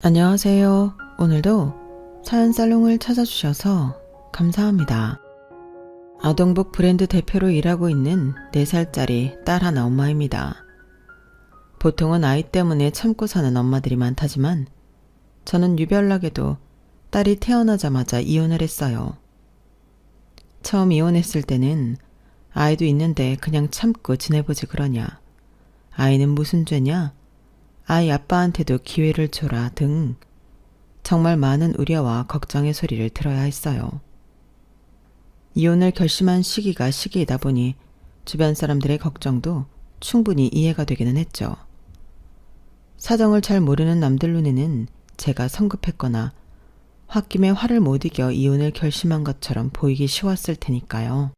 안녕하세요. 오늘도 사연살롱을 찾아주셔서 감사합니다. 아동복 브랜드 대표로 일하고 있는 4살짜리 딸 하나 엄마입니다. 보통은 아이 때문에 참고 사는 엄마들이 많다지만 저는 유별나게도 딸이 태어나자마자 이혼을 했어요. 처음 이혼했을 때는 아이도 있는데 그냥 참고 지내보지 그러냐, 아이는 무슨 죄냐, 아이 아빠한테도 기회를 줘라 등 정말 많은 우려와 걱정의 소리를 들어야 했어요. 이혼을 결심한 시기가 시기이다 보니 주변 사람들의 걱정도 충분히 이해가 되기는 했죠. 사정을 잘 모르는 남들 눈에는 제가 성급했거나 홧김에 화를 못 이겨 이혼을 결심한 것처럼 보이기 쉬웠을 테니까요.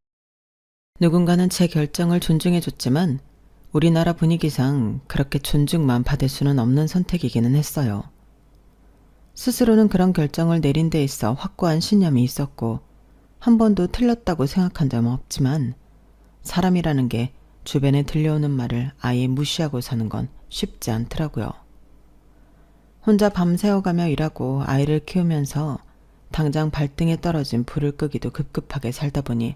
누군가는 제 결정을 존중해줬지만 우리나라 분위기상 그렇게 존중만 받을 수는 없는 선택이기는 했어요. 스스로는 그런 결정을 내린 데 있어 확고한 신념이 있었고 한 번도 틀렸다고 생각한 적은 없지만 사람이라는 게 주변에 들려오는 말을 아예 무시하고 사는 건 쉽지 않더라고요. 혼자 밤새워가며 일하고 아이를 키우면서 당장 발등에 떨어진 불을 끄기도 급급하게 살다 보니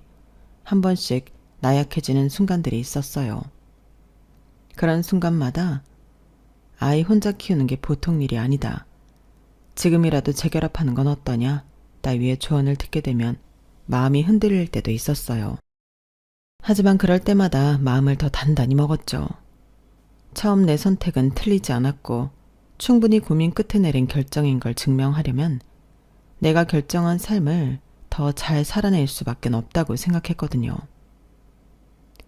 한 번씩 나약해지는 순간들이 있었어요. 그런 순간마다 아이 혼자 키우는 게 보통 일이 아니다, 지금이라도 재결합하는 건 어떠냐 따위의 조언을 듣게 되면 마음이 흔들릴 때도 있었어요. 하지만 그럴 때마다 마음을 더 단단히 먹었죠. 처음 내 선택은 틀리지 않았고 충분히 고민 끝에 내린 결정인 걸 증명하려면 내가 결정한 삶을 더 잘 살아낼 수밖에 없다고 생각했거든요.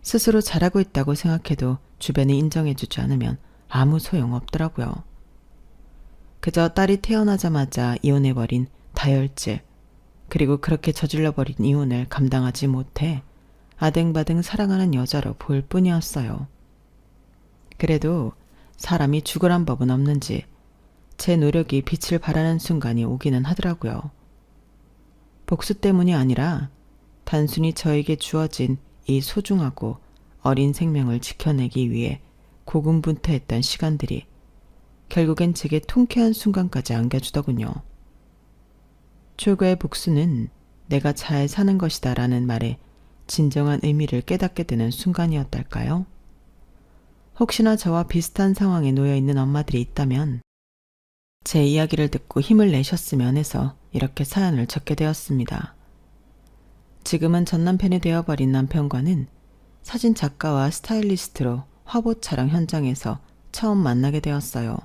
스스로 잘하고 있다고 생각해도 주변이 인정해주지 않으면 아무 소용없더라고요. 그저 딸이 태어나자마자 이혼해버린 다혈질, 그리고 그렇게 저질러버린 이혼을 감당하지 못해 아등바등 사랑하는 여자로 보일 뿐이었어요. 그래도 사람이 죽으란 법은 없는지 제 노력이 빛을 발하는 순간이 오기는 하더라고요. 복수 때문이 아니라 단순히 저에게 주어진 이 소중하고 어린 생명을 지켜내기 위해 고군분투했던 시간들이 결국엔 제게 통쾌한 순간까지 안겨주더군요. 최고의 복수는 내가 잘 사는 것이다 라는 말의 진정한 의미를 깨닫게 되는 순간이었달까요? 혹시나 저와 비슷한 상황에 놓여있는 엄마들이 있다면 제 이야기를 듣고 힘을 내셨으면 해서 이렇게 사연을 적게 되었습니다. 지금은 전남편이 되어버린 남편과는 사진 작가와 스타일리스트로 화보 촬영 현장에서 처음 만나게 되었어요.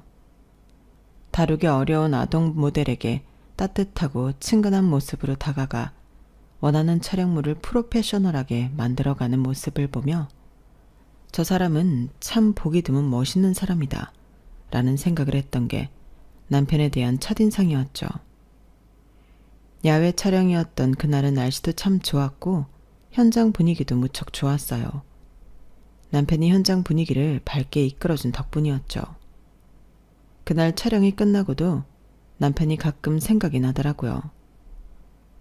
다루기 어려운 아동 모델에게 따뜻하고 친근한 모습으로 다가가 원하는 촬영물을 프로페셔널하게 만들어가는 모습을 보며 저 사람은 참 보기 드문 멋있는 사람이다 라는 생각을 했던 게 남편에 대한 첫인상이었죠. 야외 촬영이었던 그날은 날씨도 참 좋았고 현장 분위기도 무척 좋았어요. 남편이 현장 분위기를 밝게 이끌어준 덕분이었죠. 그날 촬영이 끝나고도 남편이 가끔 생각이 나더라고요.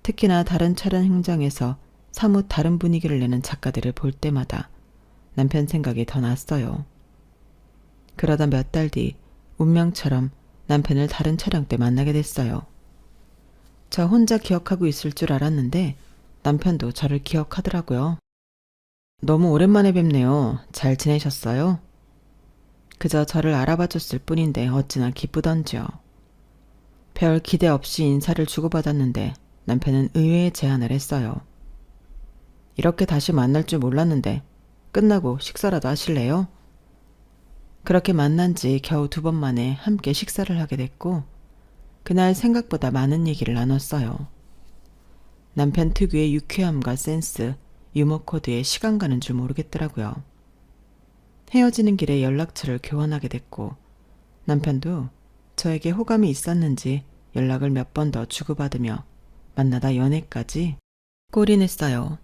특히나 다른 촬영 현장에서 사뭇 다른 분위기를 내는 작가들을 볼 때마다 남편 생각이 더 났어요. 그러다 몇 달 뒤 운명처럼 남편을 다른 촬영 때 만나게 됐어요. 저 혼자 기억하고 있을 줄 알았는데 남편도 저를 기억하더라고요. 너무 오랜만에 뵙네요. 잘 지내셨어요? 그저 저를 알아봐줬을 뿐인데 어찌나 기쁘던지요. 별 기대 없이 인사를 주고받았는데 남편은 의외의 제안을 했어요. 이렇게 다시 만날 줄 몰랐는데 끝나고 식사라도 하실래요? 그렇게 만난 지 겨우 2번 만에 함께 식사를 하게 됐고 그날 생각보다 많은 얘기를 나눴어요. 남편 특유의 유쾌함과 센스, 유머 코드에 시간 가는 줄 모르겠더라고요. 헤어지는 길에 연락처를 교환하게 됐고 남편도 저에게 호감이 있었는지 연락을 몇 번 더 주고받으며 만나다 연애까지 골인했어요.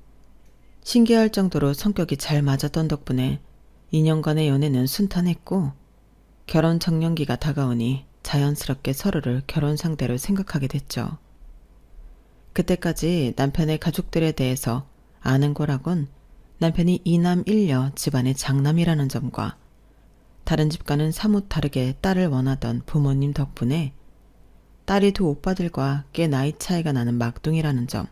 신기할 정도로 성격이 잘 맞았던 덕분에 2년간의 연애는 순탄했고 결혼 적령기가 다가오니 자연스럽게 서로를 결혼 상대로 생각하게 됐죠. 그때까지 남편의 가족들에 대해서 아는 거라곤 남편이 2남 1녀 집안의 장남이라는 점과 다른 집과는 사뭇 다르게 딸을 원하던 부모님 덕분에 딸이 두 오빠들과 꽤 나이 차이가 나는 막둥이라는 점.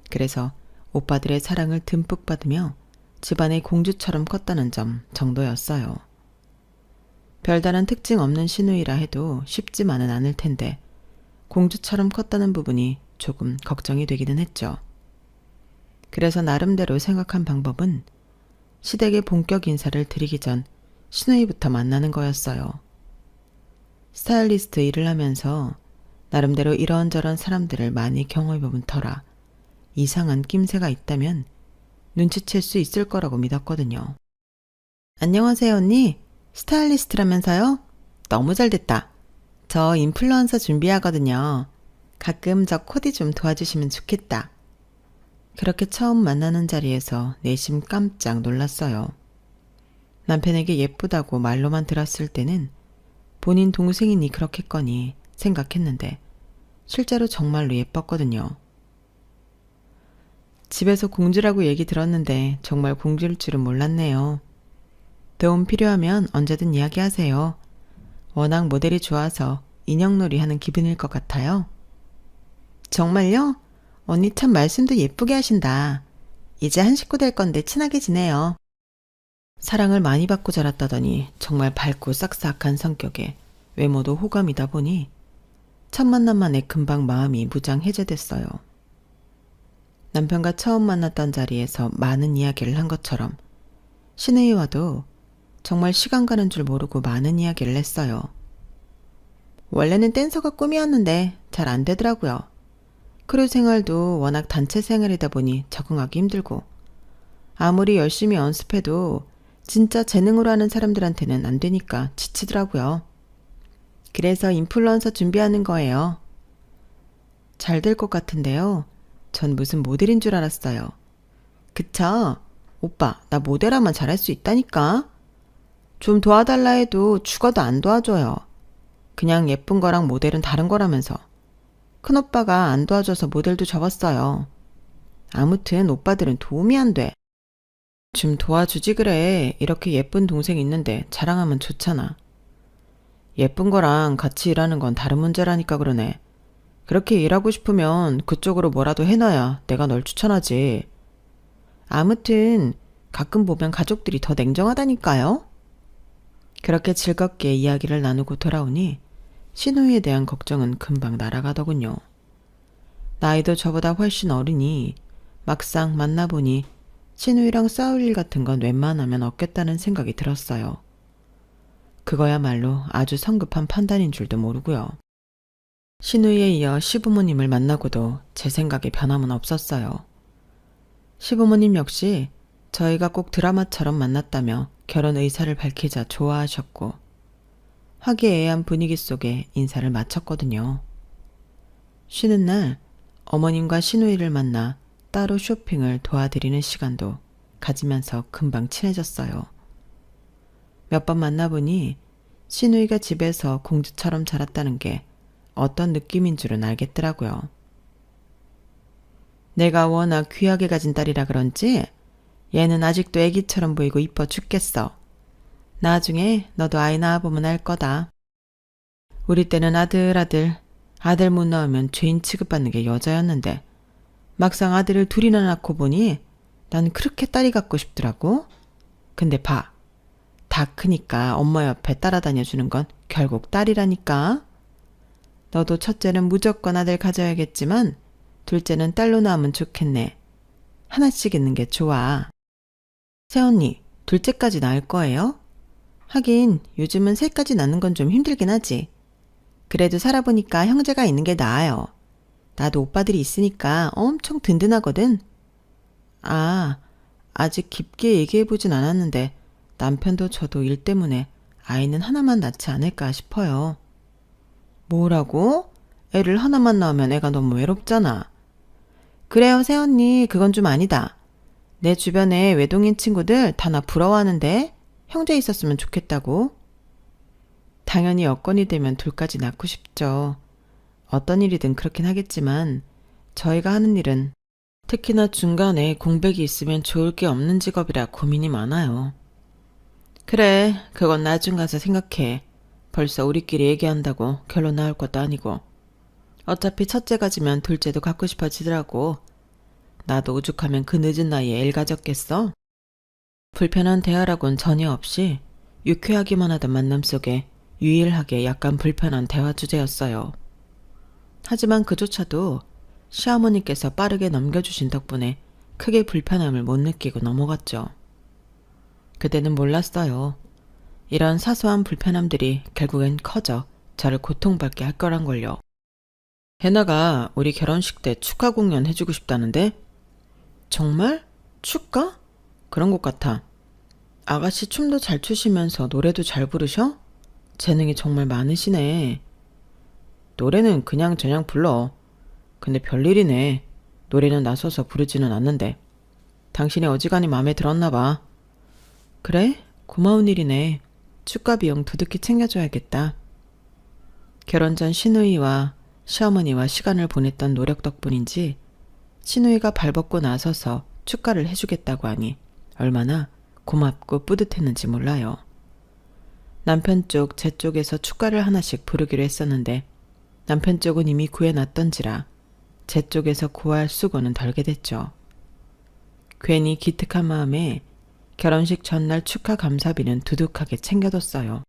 그래서 오빠들의 사랑을 듬뿍 받으며 집안의 공주처럼 컸다는 점 정도였어요. 별다른 특징 없는 시누이라 해도 쉽지만은 않을 텐데 공주처럼 컸다는 부분이 조금 걱정이 되기는 했죠. 그래서 나름대로 생각한 방법은 시댁에 본격 인사를 드리기 전 시누이부터 만나는 거였어요. 스타일리스트 일을 하면서 나름대로 이런저런 사람들을 많이 경험해본 터라 이상한 낌새가 있다면 눈치챌 수 있을 거라고 믿었거든요. 안녕하세요 언니. 스타일리스트라면서요? 너무 잘 됐다. 저 인플루언서 준비하거든요. 가끔 저 코디 좀 도와주시면 좋겠다. 그렇게 처음 만나는 자리에서 내심 깜짝 놀랐어요. 남편에게 예쁘다고 말로만 들었을 때는 본인 동생이니 그렇겠거니 생각했는데 실제로 정말로 예뻤거든요. 집에서 공주라고 얘기 들었는데 정말 공주일 줄은 몰랐네요. 도움 필요하면 언제든 이야기하세요. 워낙 모델이 좋아서 인형놀이 하는 기분일 것 같아요. 정말요? 언니 참 말씀도 예쁘게 하신다. 이제 한 식구 될 건데 친하게 지내요. 사랑을 많이 받고 자랐다더니 정말 밝고 싹싹한 성격에 외모도 호감이다 보니 첫 만남 만에 금방 마음이 무장 해제됐어요. 남편과 처음 만났던 자리에서 많은 이야기를 한 것처럼 시누이와도 정말 시간 가는 줄 모르고 많은 이야기를 했어요. 원래는 댄서가 꿈이었는데 잘 안 되더라고요. 크루 생활도 워낙 단체 생활이다 보니 적응하기 힘들고 아무리 열심히 연습해도 진짜 재능으로 하는 사람들한테는 안 되니까 지치더라고요. 그래서 인플루언서 준비하는 거예요. 잘 될 것 같은데요. 전 무슨 모델인 줄 알았어요. 그쵸? 오빠, 나 모델하면 잘할 수 있다니까? 좀 도와달라 해도 죽어도 안 도와줘요. 그냥 예쁜 거랑 모델은 다른 거라면서. 큰오빠가 안 도와줘서 모델도 접었어요. 아무튼 오빠들은 도움이 안 돼. 좀 도와주지 그래. 이렇게 예쁜 동생 있는데 자랑하면 좋잖아. 예쁜 거랑 같이 일하는 건 다른 문제라니까 그러네. 그렇게 일하고 싶으면 그쪽으로 뭐라도 해놔야 내가 널 추천하지. 아무튼 가끔 보면 가족들이 더 냉정하다니까요. 그렇게 즐겁게 이야기를 나누고 돌아오니 시누이에 대한 걱정은 금방 날아가더군요. 나이도 저보다 훨씬 어리니 막상 만나보니 시누이랑 싸울 일 같은 건 웬만하면 없겠다는 생각이 들었어요. 그거야말로 아주 성급한 판단인 줄도 모르고요. 시누이에 이어 시부모님을 만나고도 제 생각에 변함은 없었어요. 시부모님 역시 저희가 꼭 드라마처럼 만났다며 결혼 의사를 밝히자 좋아하셨고 화기애애한 분위기 속에 인사를 마쳤거든요. 쉬는 날 어머님과 시누이를 만나 따로 쇼핑을 도와드리는 시간도 가지면서 금방 친해졌어요. 몇 번 만나보니 시누이가 집에서 공주처럼 자랐다는 게 어떤 느낌인 줄은 알겠더라고요. 내가 워낙 귀하게 가진 딸이라 그런지 얘는 아직도 애기처럼 보이고 이뻐 죽겠어. 나중에 너도 아이 낳아보면 알 거다. 우리 때는 아들 못 낳으면 죄인 취급받는 게 여자였는데 막상 아들을 둘이나 낳고 보니 난 그렇게 딸이 갖고 싶더라고. 근데 봐. 다 크니까 엄마 옆에 따라다녀주는 건 결국 딸이라니까. 너도 첫째는 무조건 아들 가져야겠지만 둘째는 딸로 낳으면 좋겠네. 하나씩 있는 게 좋아. 새언니, 둘째까지 낳을 거예요? 하긴 요즘은 셋까지 낳는 건 좀 힘들긴 하지. 그래도 살아보니까 형제가 있는 게 나아요. 나도 오빠들이 있으니까 엄청 든든하거든. 아, 아직 깊게 얘기해보진 않았는데 남편도 저도 일 때문에 아이는 하나만 낳지 않을까 싶어요. 뭐라고? 애를 하나만 낳으면 애가 너무 외롭잖아. 그래요, 새언니. 그건 좀 아니다. 내 주변에 외동인 친구들 다 나 부러워하는데 형제 있었으면 좋겠다고. 당연히 여건이 되면 둘까지 낳고 싶죠. 어떤 일이든 그렇긴 하겠지만 저희가 하는 일은 특히나 중간에 공백이 있으면 좋을 게 없는 직업이라 고민이 많아요. 그래, 그건 나중 가서 생각해. 벌써 우리끼리 얘기한다고 결론 나올 것도 아니고. 어차피 첫째가 지면 둘째도 갖고 싶어지더라고. 나도 오죽하면 그 늦은 나이에 애 가졌겠어? 불편한 대화라곤 전혀 없이 유쾌하기만 하던 만남 속에 유일하게 약간 불편한 대화 주제였어요. 하지만 그조차도 시어머니께서 빠르게 넘겨주신 덕분에 크게 불편함을 못 느끼고 넘어갔죠. 그때는 몰랐어요. 이런 사소한 불편함들이 결국엔 커져 저를 고통받게 할 거란 걸요. 해나가 우리 결혼식 때 축하 공연 해주고 싶다는데? 정말? 축가? 그런 것 같아. 아가씨 춤도 잘 추시면서 노래도 잘 부르셔? 재능이 정말 많으시네. 노래는 그냥저냥 불러. 근데 별일이네. 노래는 나서서 부르지는 않는데. 당신이 어지간히 마음에 들었나 봐. 그래? 고마운 일이네. 축가 비용 두둑히 챙겨줘야겠다. 결혼 전 시누이와 시어머니와 시간을 보냈던 노력 덕분인지 시누이가 발벗고 나서서 축가를 해주겠다고 하니 얼마나 고맙고 뿌듯했는지 몰라요. 남편 쪽, 제 쪽에서 축가를 하나씩 부르기로 했었는데 남편 쪽은 이미 구해놨던지라 제 쪽에서 구할 수고는 덜게 됐죠. 괜히 기특한 마음에 결혼식 전날 축하 감사비는 두둑하게 챙겨뒀어요.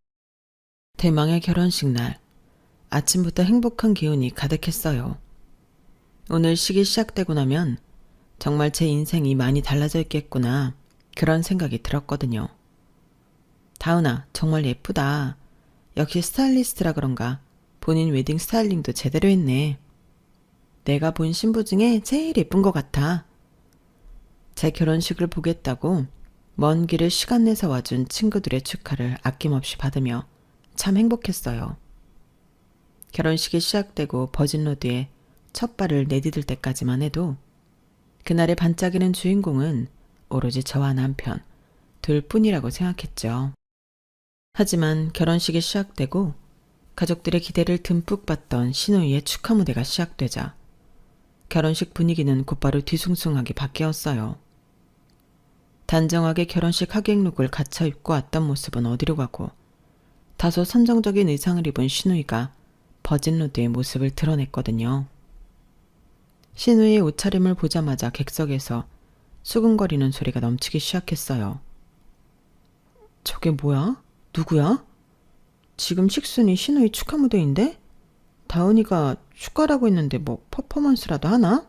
대망의 결혼식 날, 아침부터 행복한 기운이 가득했어요. 오늘 식이 시작되고 나면 정말 제 인생이 많이 달라져 있겠구나, 그런 생각이 들었거든요. 다은아, 정말 예쁘다. 역시 스타일리스트라 그런가 본인 웨딩 스타일링도 제대로 했네. 내가 본 신부 중에 제일 예쁜 것 같아. 제 결혼식을 보겠다고 먼 길을 시간 내서 와준 친구들의 축하를 아낌없이 받으며 참 행복했어요. 결혼식이 시작되고 버진로드에 첫 발을 내디딜 때까지만 해도 그날의 반짝이는 주인공은 오로지 저와 남편 둘뿐이라고 생각했죠. 하지만 결혼식이 시작되고 가족들의 기대를 듬뿍 받던 시누이의 축하 무대가 시작되자 결혼식 분위기는 곧바로 뒤숭숭하게 바뀌었어요. 단정하게 결혼식 하객룩을 갖춰 입고 왔던 모습은 어디로 가고 다소 선정적인 의상을 입은 시누이가 버진로드의 모습을 드러냈거든요. 시누이의 옷차림을 보자마자 객석에서 수근거리는 소리가 넘치기 시작했어요. 저게 뭐야? 누구야? 지금 식순이 시누이 축하 무대인데? 다은이가 축가라고 했는데 뭐 퍼포먼스라도 하나?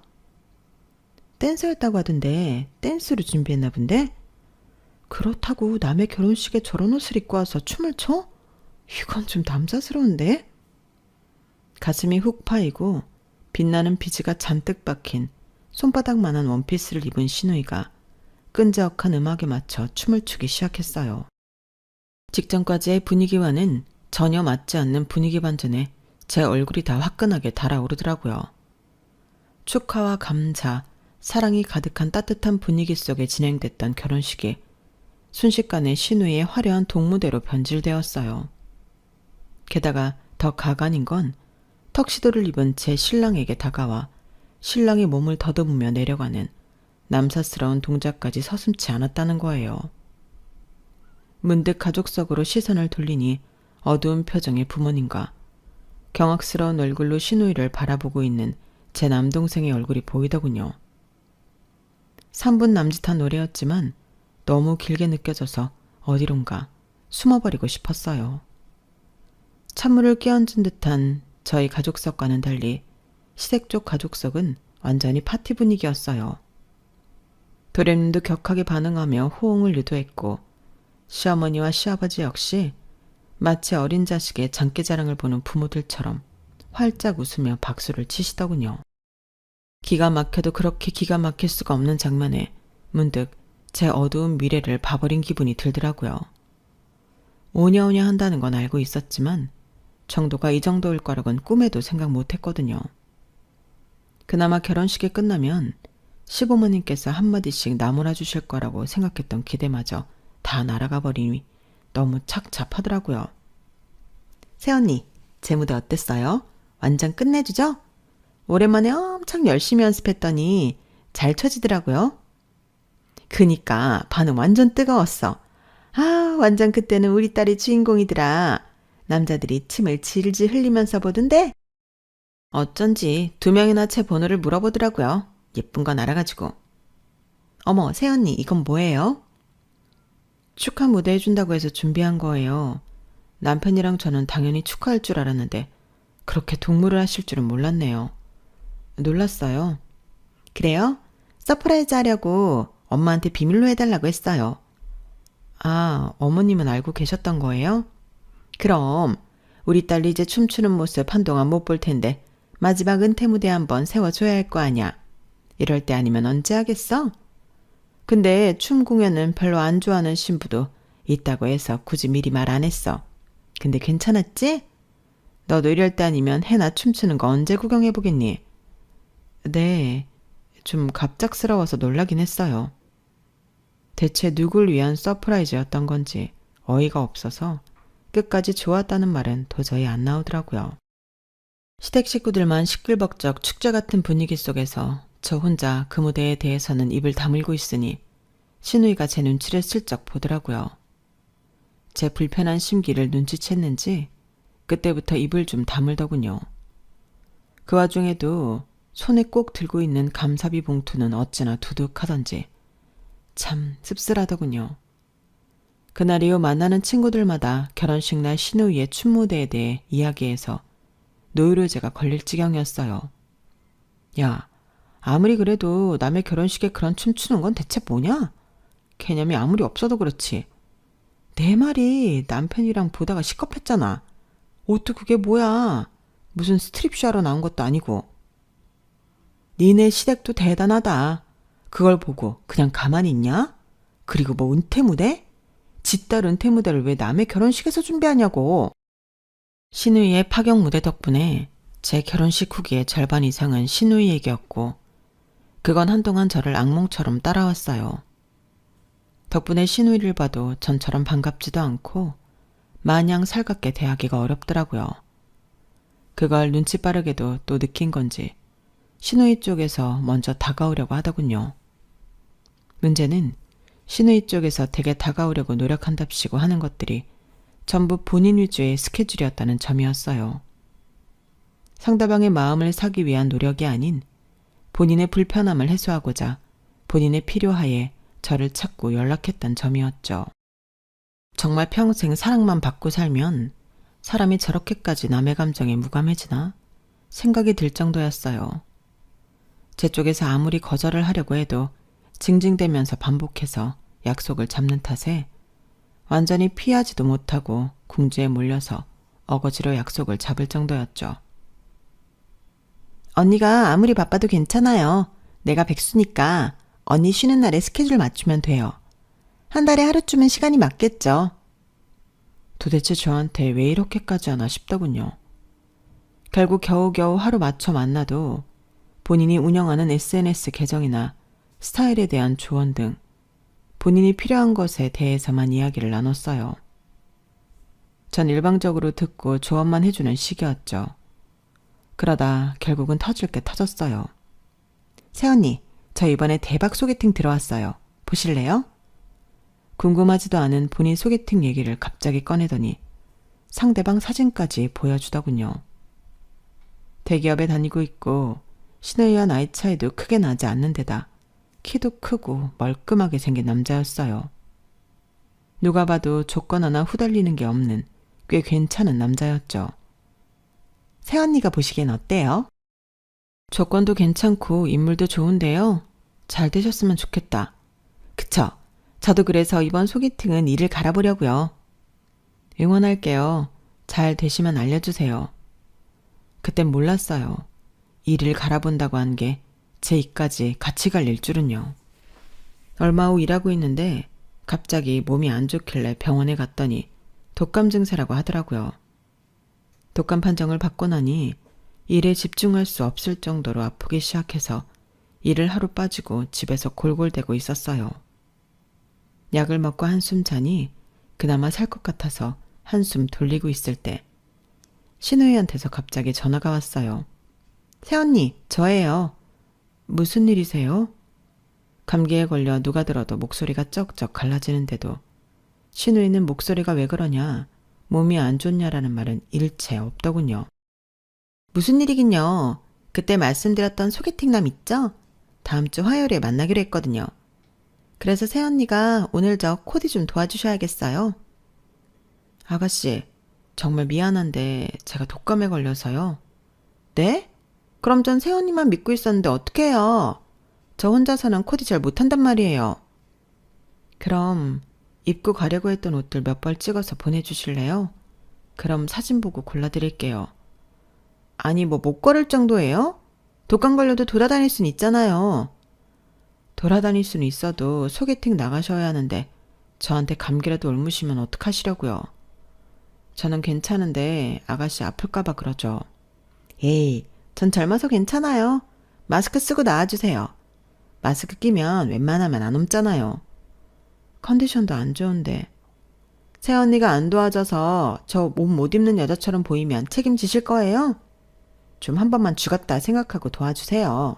댄스였다고 하던데 댄스로 준비했나 본데? 그렇다고 남의 결혼식에 저런 옷을 입고 와서 춤을 춰? 이건 좀 남사스러운데? 가슴이 훅 파이고 빛나는 비즈가 잔뜩 박힌 손바닥만한 원피스를 입은 시누이가 끈적한 음악에 맞춰 춤을 추기 시작했어요. 직전까지의 분위기와는 전혀 맞지 않는 분위기 반전에 제 얼굴이 다 화끈하게 달아오르더라고요. 축하와 감사, 사랑이 가득한 따뜻한 분위기 속에 진행됐던 결혼식이 순식간에 시누이의 화려한 동무대로 변질되었어요. 게다가 더 가관인 건 턱시도를 입은 제 신랑에게 다가와 신랑이 몸을 더듬으며 내려가는 남사스러운 동작까지 서슴지 않았다는 거예요. 문득 가족석으로 시선을 돌리니 어두운 표정의 부모님과 경악스러운 얼굴로 시누이를 바라보고 있는 제 남동생의 얼굴이 보이더군요. 3분 남짓한 노래였지만 너무 길게 느껴져서 어디론가 숨어버리고 싶었어요. 찬물을 끼얹은 듯한 저희 가족석과는 달리 시댁 쪽 가족석은 완전히 파티 분위기였어요. 도련님도 격하게 반응하며 호응을 유도했고 시어머니와 시아버지 역시 마치 어린 자식의 장기자랑을 보는 부모들처럼 활짝 웃으며 박수를 치시더군요. 기가 막혀도 그렇게 기가 막힐 수가 없는 장면에 문득 제 어두운 미래를 봐버린 기분이 들더라고요. 오냐오냐 한다는 건 알고 있었지만 정도가 이 정도일 거라곤 꿈에도 생각 못했거든요. 그나마 결혼식이 끝나면 시부모님께서 한마디씩 나무라 주실 거라고 생각했던 기대마저 다 날아가 버리니 너무 착잡하더라고요. 새언니, 제 무대 어땠어요? 완전 끝내주죠? 오랜만에 엄청 열심히 연습했더니 잘 쳐지더라고요. 그니까 반응 완전 뜨거웠어. 아, 완전 그때는 우리 딸이 주인공이더라. 남자들이 침을 질질 흘리면서 보던데 어쩐지 2명이나 제 번호를 물어보더라고요. 예쁜 건 알아가지고. 어머, 새언니, 이건 뭐예요? 축하 무대 해준다고 해서 준비한 거예요. 남편이랑 저는 당연히 축하할 줄 알았는데 그렇게 동무를 하실 줄은 몰랐네요. 놀랐어요. 그래요? 서프라이즈 하려고 엄마한테 비밀로 해달라고 했어요. 아, 어머님은 알고 계셨던 거예요? 그럼 우리 딸이 이제 춤추는 모습 한동안 못 볼 텐데 마지막 은퇴 무대 한번 세워줘야 할 거 아냐. 이럴 때 아니면 언제 하겠어? 근데 춤 공연은 별로 안 좋아하는 신부도 있다고 해서 굳이 미리 말 안 했어. 근데 괜찮았지? 너도 이럴 때 아니면 해나 춤추는 거 언제 구경해보겠니? 네, 좀 갑작스러워서 놀라긴 했어요. 대체 누굴 위한 서프라이즈였던 건지 어이가 없어서 끝까지 좋았다는 말은 도저히 안 나오더라고요. 시댁 식구들만 시끌벅적 축제 같은 분위기 속에서 저 혼자 그 무대에 대해서는 입을 다물고 있으니 신우이가 제 눈치를 슬쩍 보더라고요. 제 불편한 심기를 눈치챘는지 그때부터 입을 좀 다물더군요. 그 와중에도 손에 꼭 들고 있는 감사비 봉투는 어찌나 두둑하던지 참 씁쓸하더군요. 그날 이후 만나는 친구들마다 결혼식 날 신우이의 춤무대에 대해 이야기해서 노이로제가 걸릴 지경이었어요. 야, 아무리 그래도 남의 결혼식에 그런 춤 추는 건 대체 뭐냐? 개념이 아무리 없어도 그렇지. 내 말이 남편이랑 보다가 시겁했잖아. 옷도 그게 뭐야. 무슨 스트립쇼 하러 나온 것도 아니고. 니네 시댁도 대단하다. 그걸 보고 그냥 가만히 있냐? 그리고 뭐 은퇴 무대? 지 딸 은퇴 무대를 왜 남의 결혼식에서 준비하냐고. 신우이의 파격 무대 덕분에 제 결혼식 후기의 절반 이상은 신우이 얘기였고 그건 한동안 저를 악몽처럼 따라왔어요. 덕분에 신우이를 봐도 전처럼 반갑지도 않고 마냥 살갑게 대하기가 어렵더라고요. 그걸 눈치 빠르게도 또 느낀 건지 신우이 쪽에서 먼저 다가오려고 하더군요. 문제는 신우이 쪽에서 되게 다가오려고 노력한답시고 하는 것들이 전부 본인 위주의 스케줄이었다는 점이었어요. 상대방의 마음을 사기 위한 노력이 아닌 본인의 불편함을 해소하고자 본인의 필요하에 저를 찾고 연락했던 점이었죠. 정말 평생 사랑만 받고 살면 사람이 저렇게까지 남의 감정에 무감해지나 생각이 들 정도였어요. 제 쪽에서 아무리 거절을 하려고 해도 징징대면서 반복해서 약속을 잡는 탓에 완전히 피하지도 못하고 궁지에 몰려서 어거지로 약속을 잡을 정도였죠. 언니가 아무리 바빠도 괜찮아요. 내가 백수니까 언니 쉬는 날에 스케줄 맞추면 돼요. 한 달에 하루쯤은 시간이 맞겠죠. 도대체 저한테 왜 이렇게까지 하나 싶더군요. 결국 겨우겨우 하루 맞춰 만나도 본인이 운영하는 SNS 계정이나 스타일에 대한 조언 등 본인이 필요한 것에 대해서만 이야기를 나눴어요. 전 일방적으로 듣고 조언만 해주는 식이었죠. 그러다 결국은 터질 게 터졌어요. 새언니, 저 이번에 대박 소개팅 들어왔어요. 보실래요? 궁금하지도 않은 본인 소개팅 얘기를 갑자기 꺼내더니 상대방 사진까지 보여주더군요. 대기업에 다니고 있고 신우이와 나이 차이도 크게 나지 않는 데다 키도 크고 멀끔하게 생긴 남자였어요. 누가 봐도 조건 하나 후달리는 게 없는 꽤 괜찮은 남자였죠. 새언니가 보시기엔 어때요? 조건도 괜찮고 인물도 좋은데요. 잘 되셨으면 좋겠다. 그쵸? 저도 그래서 이번 소개팅은 이를 갈아보려고요. 응원할게요. 잘 되시면 알려주세요. 그땐 몰랐어요. 이를 갈아본다고 한 게 제 입까지 같이 갈릴 줄은요. 얼마 후 일하고 있는데 갑자기 몸이 안 좋길래 병원에 갔더니 독감 증세라고 하더라고요. 독감 판정을 받고 나니 일에 집중할 수 없을 정도로 아프기 시작해서 일을 하루 빠지고 집에서 골골대고 있었어요. 약을 먹고 한숨 자니 그나마 살 것 같아서 한숨 돌리고 있을 때 신우이한테서 갑자기 전화가 왔어요. 새언니, 저예요. 무슨 일이세요? 감기에 걸려 누가 들어도 목소리가 쩍쩍 갈라지는데도 신우이는 목소리가 왜 그러냐, 몸이 안 좋냐라는 말은 일체 없더군요. 무슨 일이긴요. 그때 말씀드렸던 소개팅남 있죠? 다음 주 화요일에 만나기로 했거든요. 그래서 새언니가 오늘 저 코디 좀 도와주셔야겠어요. 아가씨, 정말 미안한데 제가 독감에 걸려서요. 네? 그럼 전 새언니만 믿고 있었는데 어떡해요? 저 혼자서는 코디 잘 못한단 말이에요. 그럼 입고 가려고 했던 옷들 몇 벌 찍어서 보내주실래요? 그럼 사진 보고 골라드릴게요. 아니 뭐 못 걸을 정도예요? 독감 걸려도 돌아다닐 순 있잖아요. 돌아다닐 수는 있어도 소개팅 나가셔야 하는데 저한테 감기라도 옮으시면 어떡하시려고요. 저는 괜찮은데 아가씨 아플까봐 그러죠. 에이, 전 젊어서 괜찮아요. 마스크 쓰고 나와주세요. 마스크 끼면 웬만하면 안 옮잖아요. 컨디션도 안 좋은데. 새언니가 안 도와줘서 저 옷 못 입는 여자처럼 보이면 책임지실 거예요? 좀 한 번만 죽었다 생각하고 도와주세요.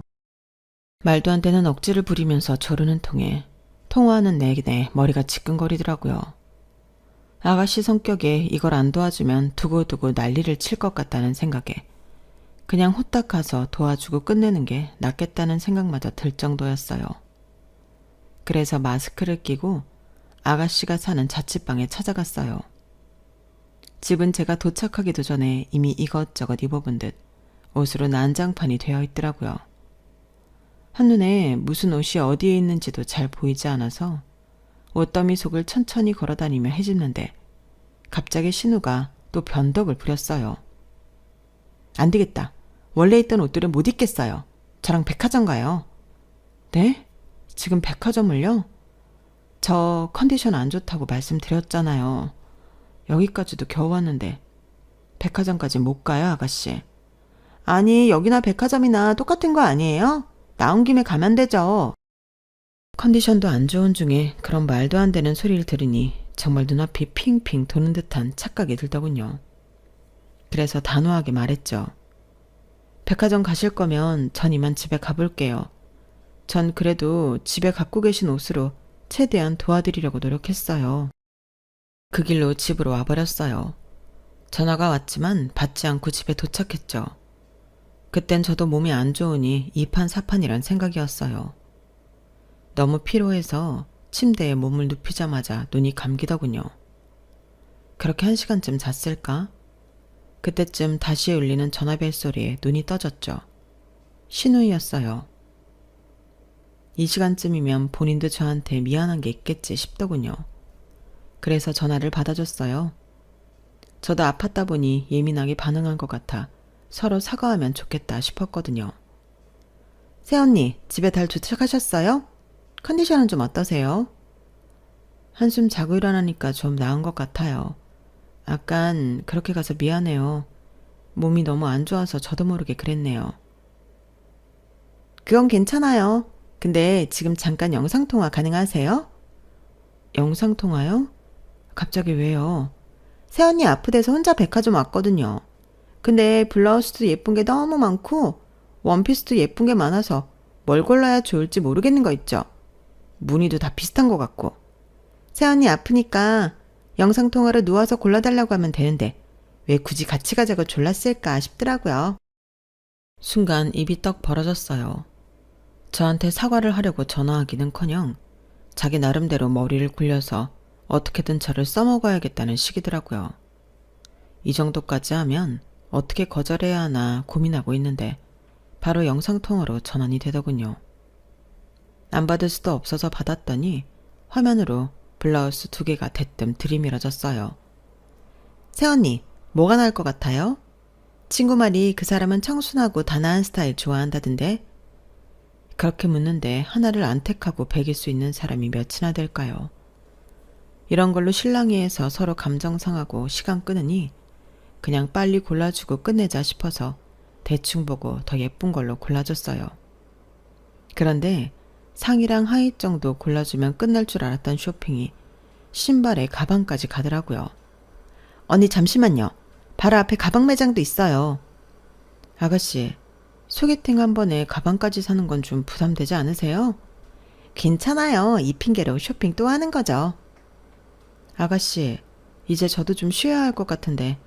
말도 안 되는 억지를 부리면서 조르는 통에 통화하는 내내 머리가 지끈거리더라고요. 아가씨 성격에 이걸 안 도와주면 두고두고 난리를 칠 것 같다는 생각에 그냥 후딱 가서 도와주고 끝내는 게 낫겠다는 생각마저 들 정도였어요. 그래서 마스크를 끼고 아가씨가 사는 자취방에 찾아갔어요. 집은 제가 도착하기도 전에 이미 이것저것 입어본 듯 옷으로 난장판이 되어 있더라고요. 한눈에 무슨 옷이 어디에 있는지도 잘 보이지 않아서 옷더미 속을 천천히 걸어다니며 헤집는데 갑자기 신우가 또 변덕을 부렸어요. 안 되겠다. 원래 있던 옷들은 못 입겠어요. 저랑 백화점 가요. 네? 지금 백화점을요? 저 컨디션 안 좋다고 말씀드렸잖아요. 여기까지도 겨우 왔는데 백화점까지 못 가요, 아가씨. 아니, 여기나 백화점이나 똑같은 거 아니에요? 나온 김에 가면 되죠. 컨디션도 안 좋은 중에 그런 말도 안 되는 소리를 들으니 정말 눈앞이 핑핑 도는 듯한 착각이 들더군요. 그래서 단호하게 말했죠. 백화점 가실 거면 전 이만 집에 가볼게요. 전 그래도 집에 갖고 계신 옷으로 최대한 도와드리려고 노력했어요. 그 길로 집으로 와버렸어요. 전화가 왔지만 받지 않고 집에 도착했죠. 그땐 저도 몸이 안 좋으니 이판사판이란 생각이었어요. 너무 피로해서 침대에 몸을 눕히자마자 눈이 감기더군요. 그렇게 1시간쯤 잤을까? 그때쯤 다시 울리는 전화벨 소리에 눈이 떠졌죠. 신우이였어요. 이 시간쯤이면 본인도 저한테 미안한 게 있겠지 싶더군요. 그래서 전화를 받아줬어요. 저도 아팠다 보니 예민하게 반응한 것 같아 서로 사과하면 좋겠다 싶었거든요. 새언니, 집에 잘 도착하셨어요? 컨디션은 좀 어떠세요? 한숨 자고 일어나니까 좀 나은 것 같아요. 아깐 그렇게 가서 미안해요. 몸이 너무 안 좋아서 저도 모르게 그랬네요. 그건 괜찮아요. 근데 지금 잠깐 영상통화 가능하세요? 영상통화요? 갑자기 왜요? 새언니 아프대서 혼자 백화점 왔거든요. 근데 블라우스도 예쁜 게 너무 많고 원피스도 예쁜 게 많아서 뭘 골라야 좋을지 모르겠는 거 있죠? 무늬도 다 비슷한 것 같고. 새언니 아프니까 영상통화로 누워서 골라달라고 하면 되는데 왜 굳이 같이 가자고 졸랐을까 싶더라고요. 순간 입이 떡 벌어졌어요. 저한테 사과를 하려고 전화하기는커녕 자기 나름대로 머리를 굴려서 어떻게든 저를 써먹어야겠다는 식이더라고요. 이 정도까지 하면 어떻게 거절해야 하나 고민하고 있는데 바로 영상통화로 전환이 되더군요. 안 받을 수도 없어서 받았더니 화면으로 블라우스 2개가 대뜸 들이밀어졌어요. 새언니, 뭐가 나을 것 같아요? 친구 말이 그 사람은 청순하고 단아한 스타일 좋아한다던데? 그렇게 묻는데 하나를 안 택하고 배길 수 있는 사람이 몇이나 될까요? 이런 걸로 실랑이해서 서로 감정 상하고 시간 끄느니 그냥 빨리 골라주고 끝내자 싶어서 대충 보고 더 예쁜 걸로 골라줬어요. 그런데 상의랑 하의 정도 골라주면 끝날 줄 알았던 쇼핑이 신발에 가방까지 가더라고요. 언니 잠시만요. 바로 앞에 가방 매장도 있어요. 아가씨, 소개팅 한 번에 가방까지 사는 건 좀 부담되지 않으세요? 괜찮아요. 이 핑계로 쇼핑 또 하는 거죠. 아가씨, 이제 저도 좀 쉬어야 할 것 같은데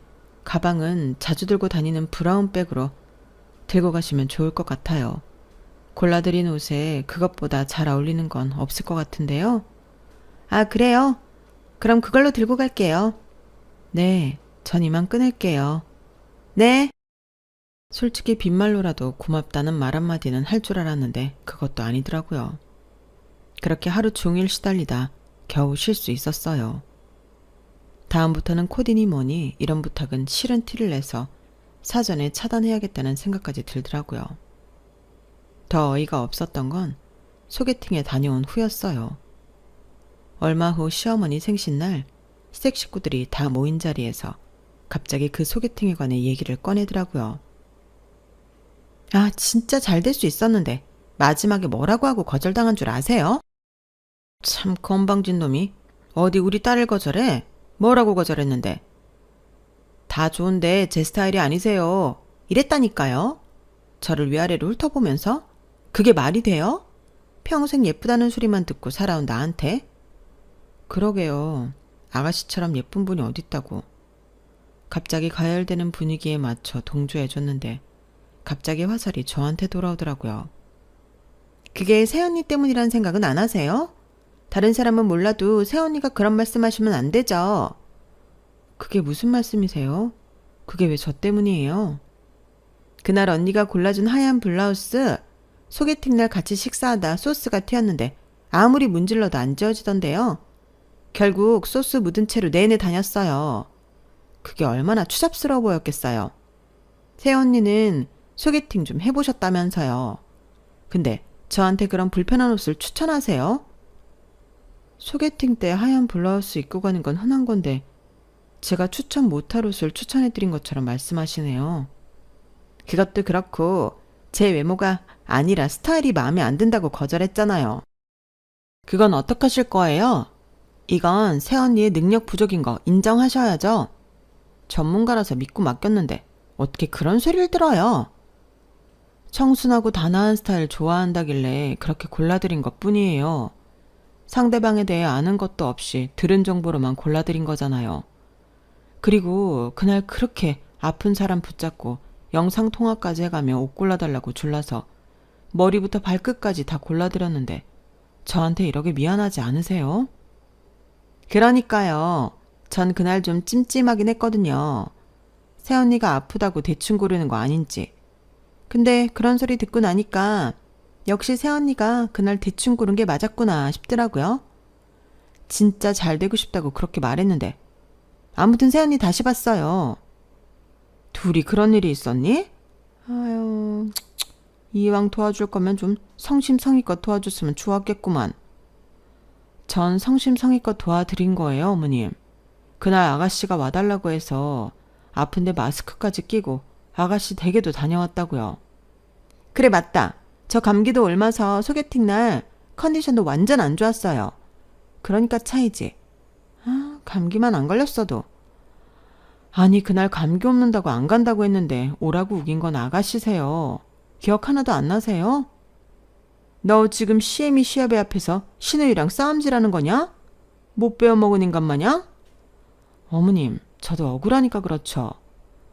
가방은 자주 들고 다니는 브라운 백으로 들고 가시면 좋을 것 같아요. 골라드린 옷에 그것보다 잘 어울리는 건 없을 것 같은데요. 아, 그래요? 그럼 그걸로 들고 갈게요. 네, 전 이만 끊을게요. 네. 솔직히 빈말로라도 고맙다는 말 한마디는 할 줄 알았는데 그것도 아니더라고요. 그렇게 하루 종일 시달리다 겨우 쉴 수 있었어요. 다음부터는 코디니 뭐니 이런 부탁은 싫은 티를 내서 사전에 차단해야겠다는 생각까지 들더라고요. 더 어이가 없었던 건 소개팅에 다녀온 후였어요. 얼마 후 시어머니 생신날 시댁 식구들이 다 모인 자리에서 갑자기 그 소개팅에 관해 얘기를 꺼내더라고요. 아, 진짜 잘 될 수 있었는데 마지막에 뭐라고 하고 거절당한 줄 아세요? 참 건방진 놈이 어디 우리 딸을 거절해? 뭐라고 거절했는데? 다 좋은데 제 스타일이 아니세요. 이랬다니까요. 저를 위아래로 훑어보면서 그게 말이 돼요? 평생 예쁘다는 소리만 듣고 살아온 나한테? 그러게요. 아가씨처럼 예쁜 분이 어딨다고. 갑자기 가열되는 분위기에 맞춰 동조해줬는데 갑자기 화살이 저한테 돌아오더라고요. 그게 새언니 때문이란 생각은 안 하세요? 다른 사람은 몰라도 새언니가 그런 말씀하시면 안 되죠. 그게 무슨 말씀이세요? 그게 왜 저 때문이에요? 그날 언니가 골라준 하얀 블라우스, 소개팅 날 같이 식사하다 소스가 튀었는데 아무리 문질러도 안 지워지던데요. 결국 소스 묻은 채로 내내 다녔어요. 그게 얼마나 추잡스러워 보였겠어요. 새언니는 소개팅 좀 해보셨다면서요. 근데 저한테 그런 불편한 옷을 추천하세요? 소개팅 때 하얀 블라우스 입고 가는 건 흔한 건데 제가 추천 못할 옷을 추천해드린 것처럼 말씀하시네요. 그것도 그렇고 제 외모가 아니라 스타일이 마음에 안 든다고 거절했잖아요. 그건 어떡하실 거예요? 이건 새언니의 능력 부족인 거 인정하셔야죠. 전문가라서 믿고 맡겼는데 어떻게 그런 소리를 들어요? 청순하고 단아한 스타일 좋아한다길래 그렇게 골라드린 것 뿐이에요. 상대방에 대해 아는 것도 없이 들은 정보로만 골라드린 거잖아요. 그리고 그날 그렇게 아픈 사람 붙잡고 영상통화까지 해가며 옷 골라달라고 졸라서 머리부터 발끝까지 다 골라드렸는데 저한테 이러게 미안하지 않으세요? 그러니까요. 전 그날 좀 찜찜하긴 했거든요. 새언니가 아프다고 대충 고르는 거 아닌지. 근데 그런 소리 듣고 나니까 역시 새언니가 그날 대충 고른 게 맞았구나 싶더라고요. 진짜 잘 되고 싶다고 그렇게 말했는데 아무튼 새언니 다시 봤어요. 둘이 그런 일이 있었니? 아유, 이왕 도와줄 거면 좀 성심성의껏 도와줬으면 좋았겠구만. 전 성심성의껏 도와드린 거예요, 어머님. 그날 아가씨가 와달라고 해서 아픈데 마스크까지 끼고 아가씨 댁에도 다녀왔다고요. 그래, 맞다. 저 감기도 옮아서 소개팅 날 컨디션도 완전 안 좋았어요. 그러니까 차이지. 아, 감기만 안 걸렸어도. 아니, 그날 감기 옮는다고 안 간다고 했는데 오라고 우긴 건 아가씨세요. 기억 하나도 안 나세요? 너 지금 시애미 시아배 앞에서 신우이랑 싸움질하는 거냐? 못 배워먹은 인간 마냥? 어머님, 저도 억울하니까 그렇죠.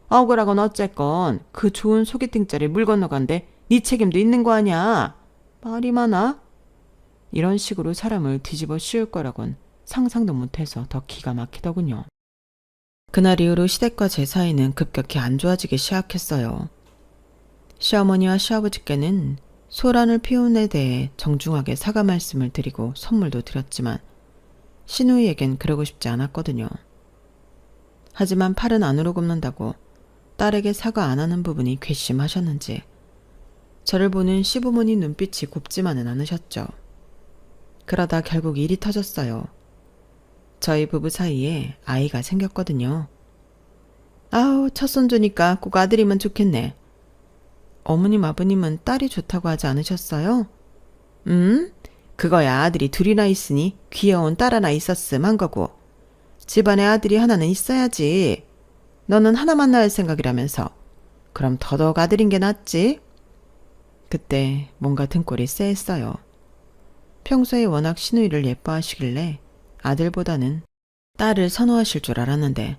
억울하건 어쨌건 그 좋은 소개팅자리 물 건너간데 네 책임도 있는 거 아냐? 말이 많아? 이런 식으로 사람을 뒤집어 씌울 거라곤 상상도 못해서 더 기가 막히더군요. 그날 이후로 시댁과 제 사이는 급격히 안 좋아지기 시작했어요. 시어머니와 시아버지께는 소란을 피운 데 대해 정중하게 사과 말씀을 드리고 선물도 드렸지만 시누이에겐 그러고 싶지 않았거든요. 하지만 팔은 안으로 굽는다고 딸에게 사과 안 하는 부분이 괘씸하셨는지 저를 보는 시부모님 눈빛이 곱지만은 않으셨죠. 그러다 결국 일이 터졌어요. 저희 부부 사이에 아이가 생겼거든요. 아우, 첫손주니까 꼭 아들이면 좋겠네. 어머님 아버님은 딸이 좋다고 하지 않으셨어요? 그거야 아들이 둘이나 있으니 귀여운 딸 하나 있었음 한 거고. 집안에 아들이 하나는 있어야지. 너는 하나만 낳을 생각이라면서. 그럼 더더욱 아들인 게 낫지. 그때 뭔가 등골이 쎄했어요. 평소에 워낙 시누이를 예뻐하시길래 아들보다는 딸을 선호하실 줄 알았는데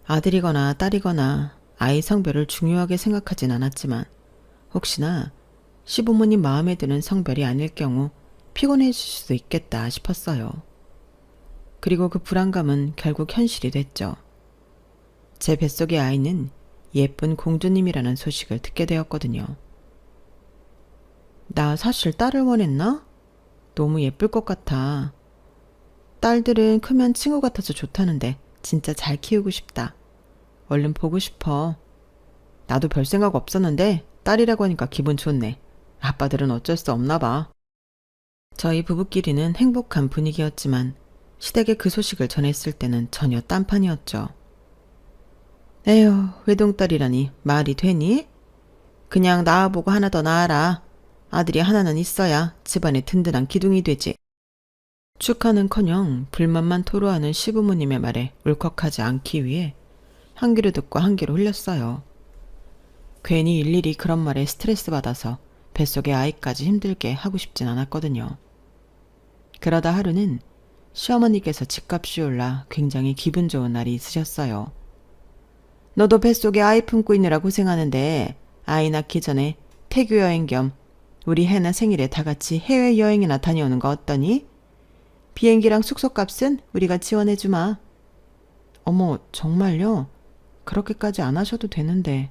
아들이거나 딸이거나 아이 성별을 중요하게 생각하진 않았지만 혹시나 시부모님 마음에 드는 성별이 아닐 경우 피곤해질 수도 있겠다 싶었어요. 그리고 그 불안감은 결국 현실이 됐죠. 제 뱃속의 아이는 예쁜 공주님이라는 소식을 듣게 되었거든요. 나 사실 딸을 원했나? 너무 예쁠 것 같아. 딸들은 크면 친구 같아서 좋다는데 진짜 잘 키우고 싶다. 얼른 보고 싶어. 나도 별 생각 없었는데 딸이라고 하니까 기분 좋네. 아빠들은 어쩔 수 없나 봐. 저희 부부끼리는 행복한 분위기였지만 시댁에 그 소식을 전했을 때는 전혀 딴판이었죠. 에휴, 외동딸이라니 말이 되니? 그냥 낳아보고 하나 더 낳아라. 아들이 하나는 있어야 집안에 든든한 기둥이 되지. 축하는커녕 불만만 토로하는 시부모님의 말에 울컥하지 않기 위해 한 귀로 듣고 한 귀로 흘렸어요. 괜히 일일이 그런 말에 스트레스 받아서 뱃속의 아이까지 힘들게 하고 싶진 않았거든요. 그러다 하루는 시어머니께서 집값이 올라 굉장히 기분 좋은 날이 있으셨어요. 너도 뱃속에 아이 품고 있느라 고생하는데 아이 낳기 전에 태교 여행 겸 우리 해나 생일에 다 같이 해외여행이나 다녀오는 거 어떠니? 비행기랑 숙소값은 우리가 지원해주마. 어머, 정말요? 그렇게까지 안 하셔도 되는데.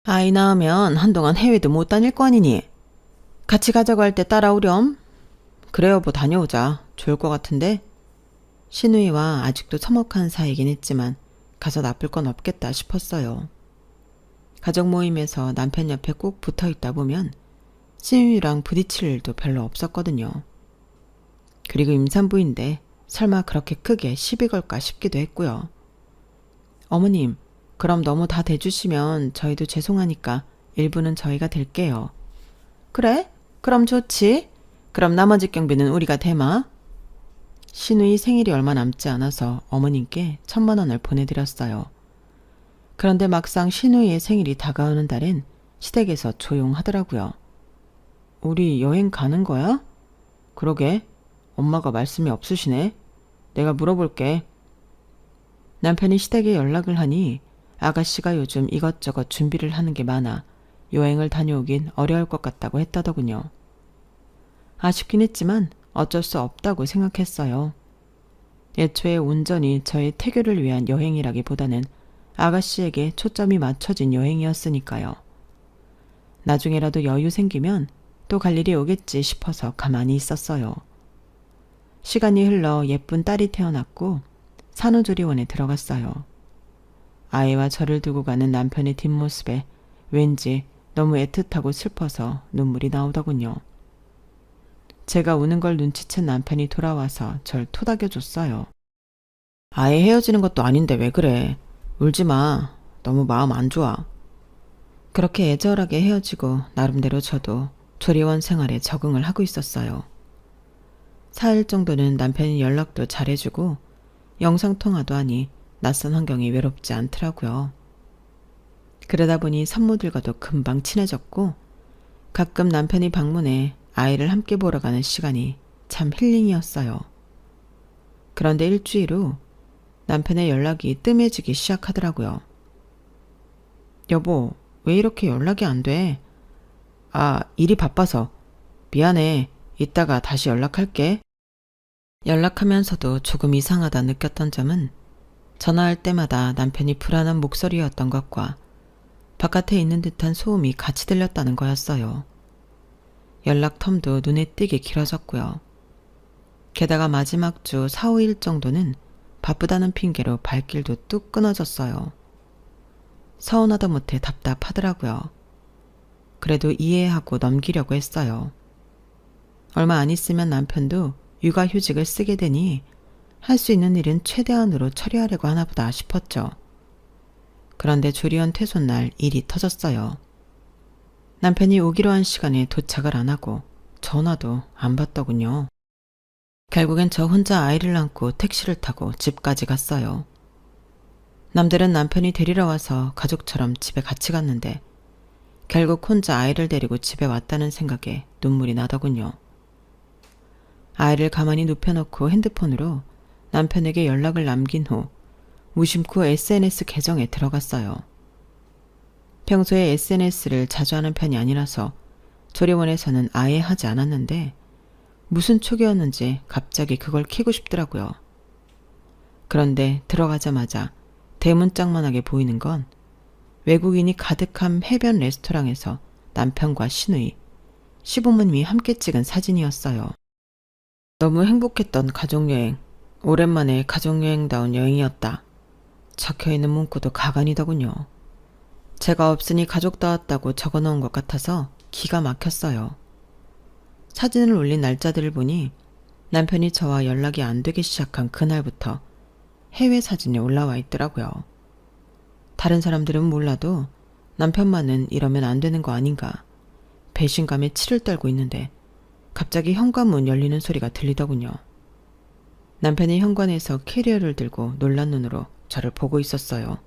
아이 낳으면 한동안 해외도 못 다닐 거 아니니? 같이 가자고 할 때 따라오렴. 그래 여보, 다녀오자. 좋을 것 같은데? 시누이와 아직도 서먹한 사이긴 했지만 가서 나쁠 건 없겠다 싶었어요. 가족 모임에서 남편 옆에 꼭 붙어있다 보면 시누이랑 부딪힐 일도 별로 없었거든요. 그리고 임산부인데 설마 그렇게 크게 시비 걸까 싶기도 했고요. 어머님, 그럼 너무 다 대주시면 저희도 죄송하니까 일부는 저희가 댈게요. 그래? 그럼 좋지. 그럼 나머지 경비는 우리가 대마. 시누이 생일이 얼마 남지 않아서 어머님께 1,000,000원을 보내드렸어요. 그런데 막상 시누이의 생일이 다가오는 달엔 시댁에서 조용하더라고요. 우리 여행 가는 거야? 그러게. 엄마가 말씀이 없으시네. 내가 물어볼게. 남편이 시댁에 연락을 하니 아가씨가 요즘 이것저것 준비를 하는 게 많아 여행을 다녀오긴 어려울 것 같다고 했다더군요. 아쉽긴 했지만 어쩔 수 없다고 생각했어요. 애초에 온전히 저의 태교를 위한 여행이라기보다는 아가씨에게 초점이 맞춰진 여행이었으니까요. 나중에라도 여유 생기면 또 갈 일이 오겠지 싶어서 가만히 있었어요. 시간이 흘러 예쁜 딸이 태어났고 산후조리원에 들어갔어요. 아이와 저를 두고 가는 남편의 뒷모습에 왠지 너무 애틋하고 슬퍼서 눈물이 나오더군요. 제가 우는 걸 눈치챈 남편이 돌아와서 절 토닥여줬어요. 아예 헤어지는 것도 아닌데 왜 그래. 울지 마. 너무 마음 안 좋아. 그렇게 애절하게 헤어지고 나름대로 저도 조리원 생활에 적응을 하고 있었어요. 4일 정도는 남편이 연락도 잘해주고 영상통화도 하니 낯선 환경이 외롭지 않더라고요. 그러다 보니 산모들과도 금방 친해졌고 가끔 남편이 방문해 아이를 함께 보러 가는 시간이 참 힐링이었어요. 그런데 일주일 후 남편의 연락이 뜸해지기 시작하더라고요. 여보, 왜 이렇게 연락이 안 돼? 아, 일이 바빠서. 미안해. 이따가 다시 연락할게. 연락하면서도 조금 이상하다 느꼈던 점은 전화할 때마다 남편이 불안한 목소리였던 것과 바깥에 있는 듯한 소음이 같이 들렸다는 거였어요. 연락 텀도 눈에 띄게 길어졌고요. 게다가 마지막 주 4, 5일 정도는 바쁘다는 핑계로 발길도 뚝 끊어졌어요. 서운하다 못해 답답하더라고요. 그래도 이해하고 넘기려고 했어요. 얼마 안 있으면 남편도 육아휴직을 쓰게 되니 할 수 있는 일은 최대한으로 처리하려고 하나보다 싶었죠. 그런데 조리원 퇴소날 일이 터졌어요. 남편이 오기로 한 시간에 도착을 안 하고 전화도 안 받더군요. 결국엔 저 혼자 아이를 안고 택시를 타고 집까지 갔어요. 남들은 남편이 데리러 와서 가족처럼 집에 같이 갔는데 결국 혼자 아이를 데리고 집에 왔다는 생각에 눈물이 나더군요. 아이를 가만히 눕혀놓고 핸드폰으로 남편에게 연락을 남긴 후 무심코 SNS 계정에 들어갔어요. 평소에 SNS를 자주 하는 편이 아니라서 조리원에서는 아예 하지 않았는데 무슨 촉이었는지 갑자기 그걸 켜고 싶더라고요. 그런데 들어가자마자 대문짝만하게 보이는 건 외국인이 가득한 해변 레스토랑에서 남편과 시누이, 시부모님이 함께 찍은 사진이었어요. 너무 행복했던 가족여행, 오랜만에 가족여행다운 여행이었다. 적혀있는 문구도 가관이더군요. 제가 없으니 가족다웠다고 적어놓은 것 같아서 기가 막혔어요. 사진을 올린 날짜들을 보니 남편이 저와 연락이 안 되기 시작한 그날부터 해외 사진이 올라와 있더라고요. 다른 사람들은 몰라도 남편만은 이러면 안 되는 거 아닌가 배신감에 치를 떨고 있는데 갑자기 현관문 열리는 소리가 들리더군요. 남편이 현관에서 캐리어를 들고 놀란 눈으로 저를 보고 있었어요.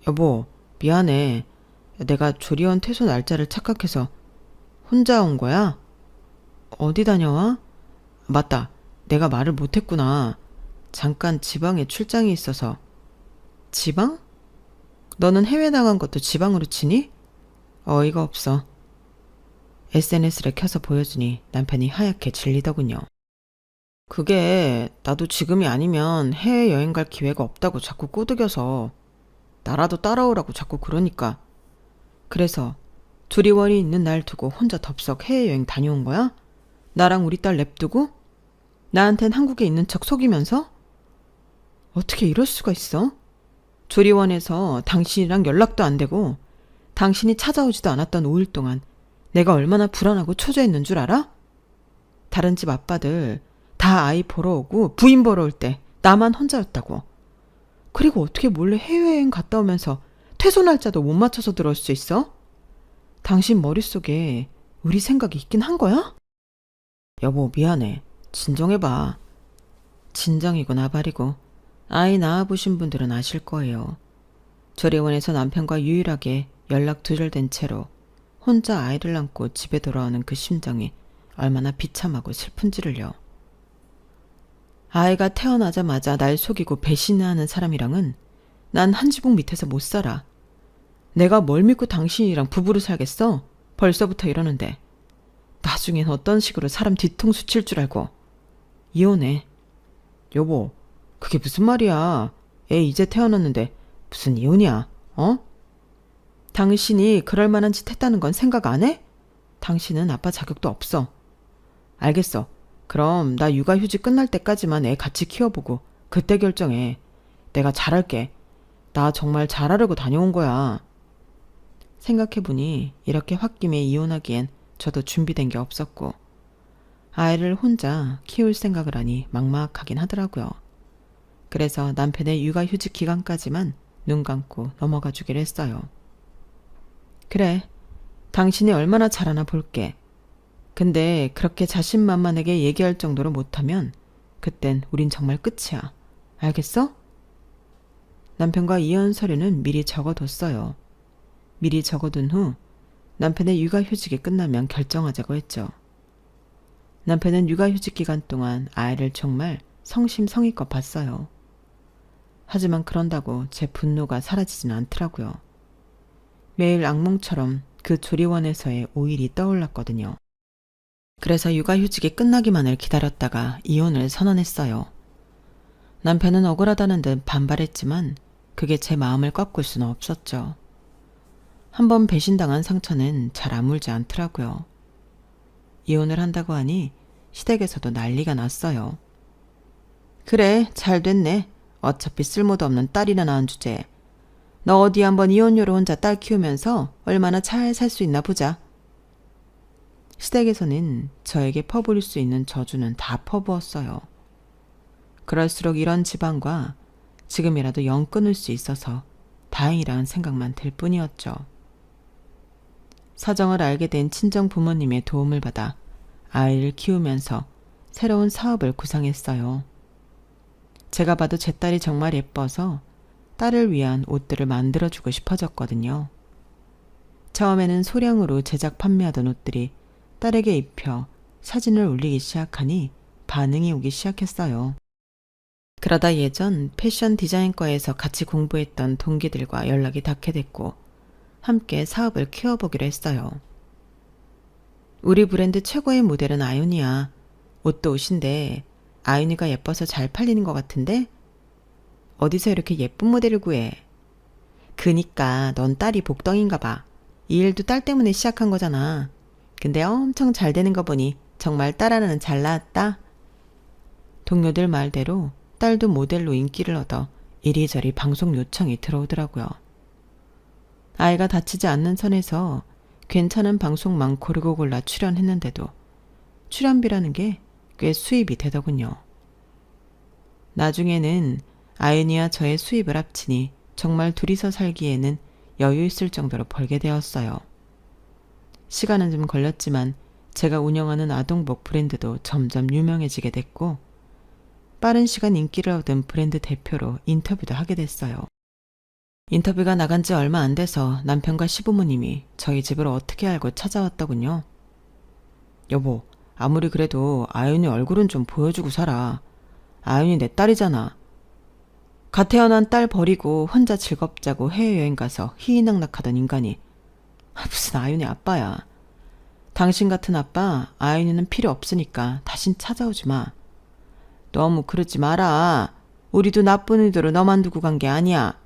여보, 미안해. 내가 조리원 퇴소 날짜를 착각해서 혼자 온 거야? 어디 다녀와? 맞다. 내가 말을 못했구나. 잠깐 지방에 출장이 있어서. 지방? 너는 해외 나간 것도 지방으로 치니? 어이가 없어. SNS를 켜서 보여주니 남편이 하얗게 질리더군요. 그게 나도 지금이 아니면 해외여행 갈 기회가 없다고 자꾸 꼬드겨서 나라도 따라오라고 자꾸 그러니까. 그래서 조리원이 있는 날 두고 혼자 덥석 해외여행 다녀온 거야? 나랑 우리 딸 냅두고? 나한텐 한국에 있는 척 속이면서? 어떻게 이럴 수가 있어? 조리원에서 당신이랑 연락도 안 되고 당신이 찾아오지도 않았던 5일 동안 내가 얼마나 불안하고 초조했는 줄 알아? 다른 집 아빠들 다 아이 보러 오고 부인 보러 올 때 나만 혼자였다고. 그리고 어떻게 몰래 해외여행 갔다 오면서 퇴소 날짜도 못 맞춰서 들어올 수 있어? 당신 머릿속에 우리 생각이 있긴 한 거야? 여보, 미안해. 진정해봐. 진정이고 나발이고 아이 낳아보신 분들은 아실 거예요. 조리원에서 남편과 유일하게 연락 두절된 채로 혼자 아이를 안고 집에 돌아오는 그 심정이 얼마나 비참하고 슬픈지를요. 아이가 태어나자마자 날 속이고 배신하는 사람이랑은 난 한 지붕 밑에서 못 살아. 내가 뭘 믿고 당신이랑 부부로 살겠어? 벌써부터 이러는데. 나중엔 어떤 식으로 사람 뒤통수 칠 줄 알고. 이혼해. 여보, 그게 무슨 말이야. 애 이제 태어났는데 무슨 이혼이야, 어? 당신이 그럴 만한 짓 했다는 건 생각 안 해? 당신은 아빠 자격도 없어. 알겠어. 그럼 나 육아휴직 끝날 때까지만 애 같이 키워보고 그때 결정해. 내가 잘할게. 나 정말 잘하려고 다녀온 거야. 생각해보니 이렇게 홧김에 이혼하기엔 저도 준비된 게 없었고 아이를 혼자 키울 생각을 하니 막막하긴 하더라고요. 그래서 남편의 육아휴직 기간까지만 눈 감고 넘어가 주기로 했어요. 그래, 당신이 얼마나 잘하나 볼게. 근데 그렇게 자신만만하게 얘기할 정도로 못하면 그땐 우린 정말 끝이야. 알겠어? 남편과 이혼 서류는 미리 적어뒀어요. 미리 적어둔 후 남편의 육아휴직이 끝나면 결정하자고 했죠. 남편은 육아휴직 기간 동안 아이를 정말 성심성의껏 봤어요. 하지만 그런다고 제 분노가 사라지진 않더라고요. 매일 악몽처럼 그 조리원에서의 5일이 떠올랐거든요. 그래서 육아휴직이 끝나기만을 기다렸다가 이혼을 선언했어요. 남편은 억울하다는 듯 반발했지만 그게 제 마음을 꺾을 수는 없었죠. 한번 배신당한 상처는 잘 아물지 않더라고요. 이혼을 한다고 하니 시댁에서도 난리가 났어요. 그래, 잘 됐네. 어차피 쓸모도 없는 딸이나 낳은 주제에. 너 어디 한번 이혼녀로 혼자 딸 키우면서 얼마나 잘 살 수 있나 보자. 시댁에서는 저에게 퍼부을 수 있는 저주는 다 퍼부었어요. 그럴수록 이런 집안과 지금이라도 영 끊을 수 있어서 다행이라는 생각만 들 뿐이었죠. 사정을 알게 된 친정 부모님의 도움을 받아 아이를 키우면서 새로운 사업을 구상했어요. 제가 봐도 제 딸이 정말 예뻐서 딸을 위한 옷들을 만들어주고 싶어졌거든요. 처음에는 소량으로 제작 판매하던 옷들이 딸에게 입혀 사진을 올리기 시작하니 반응이 오기 시작했어요. 그러다 예전 패션 디자인과에서 같이 공부했던 동기들과 연락이 닿게 됐고 함께 사업을 키워보기로 했어요. 우리 브랜드 최고의 모델은 아윤이야. 옷도 옷인데 아윤이가 예뻐서 잘 팔리는 것 같은데? 어디서 이렇게 예쁜 모델을 구해? 그니까 넌 딸이 복덩인가 봐. 이 일도 딸 때문에 시작한 거잖아. 근데 엄청 잘 되는 거 보니 정말 딸 하나는 잘 나왔다. 동료들 말대로 딸도 모델로 인기를 얻어 이리저리 방송 요청이 들어오더라고요. 아이가 다치지 않는 선에서 괜찮은 방송만 고르고 골라 출연했는데도 출연비라는 게 꽤 수입이 되더군요. 나중에는 아윤이와 저의 수입을 합치니 정말 둘이서 살기에는 여유 있을 정도로 벌게 되었어요. 시간은 좀 걸렸지만 제가 운영하는 아동복 브랜드도 점점 유명해지게 됐고 빠른 시간 인기를 얻은 브랜드 대표로 인터뷰도 하게 됐어요. 인터뷰가 나간 지 얼마 안 돼서 남편과 시부모님이 저희 집을 어떻게 알고 찾아왔더군요. 여보, 아무리 그래도 아윤이 얼굴은 좀 보여주고 살아. 아윤이 내 딸이잖아. 갓 태어난 딸 버리고 혼자 즐겁자고 해외여행 가서 희희낙낙하던 인간이 무슨 아윤이 아빠야. 당신 같은 아빠 아윤이는 필요 없으니까 다신 찾아오지 마. 너무 그러지 마라. 우리도 나쁜 의도로 너만 두고 간 게 아니야.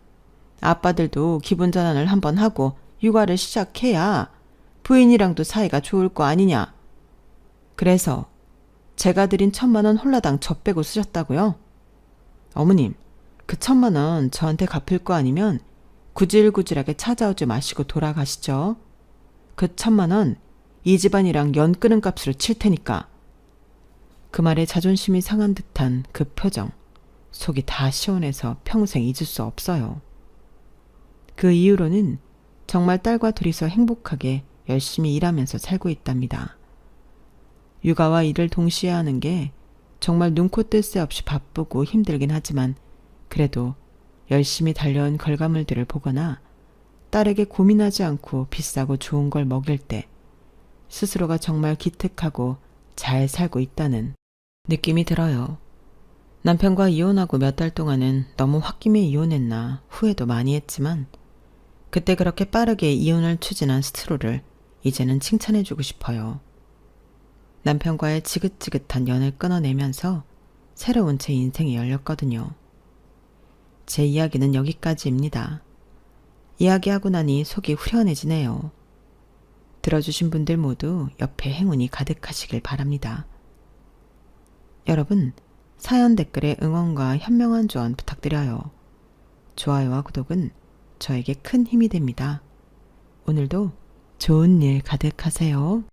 아빠들도 기분 전환을 한번 하고 육아를 시작해야 부인이랑도 사이가 좋을 거 아니냐. 그래서 제가 드린 1,000만 원 홀라당 저 빼고 쓰셨다고요? 어머님, 그 1,000만 원 저한테 갚을 거 아니면 구질구질하게 찾아오지 마시고 돌아가시죠. 그 1,000만 원 이 집안이랑 연 끄는 값으로 칠 테니까. 그 말에 자존심이 상한 듯한 그 표정, 속이 다 시원해서 평생 잊을 수 없어요. 그 이후로는 정말 딸과 둘이서 행복하게 열심히 일하면서 살고 있답니다. 육아와 일을 동시에 하는 게 정말 눈코 뜰 새 없이 바쁘고 힘들긴 하지만 그래도 열심히 달려온 결과물들을 보거나 딸에게 고민하지 않고 비싸고 좋은 걸 먹일 때 스스로가 정말 기특하고 잘 살고 있다는 느낌이 들어요. 남편과 이혼하고 몇 달 동안은 너무 홧김에 이혼했나 후회도 많이 했지만 그때 그렇게 빠르게 이혼을 추진한 스스로를 이제는 칭찬해주고 싶어요. 남편과의 지긋지긋한 연을 끊어내면서 새로운 제 인생이 열렸거든요. 제 이야기는 여기까지입니다. 이야기하고 나니 속이 후련해지네요. 들어주신 분들 모두 옆에 행운이 가득하시길 바랍니다. 여러분, 사연 댓글에 응원과 현명한 조언 부탁드려요. 좋아요와 구독은 저에게 큰 힘이 됩니다. 오늘도 좋은 일 가득하세요.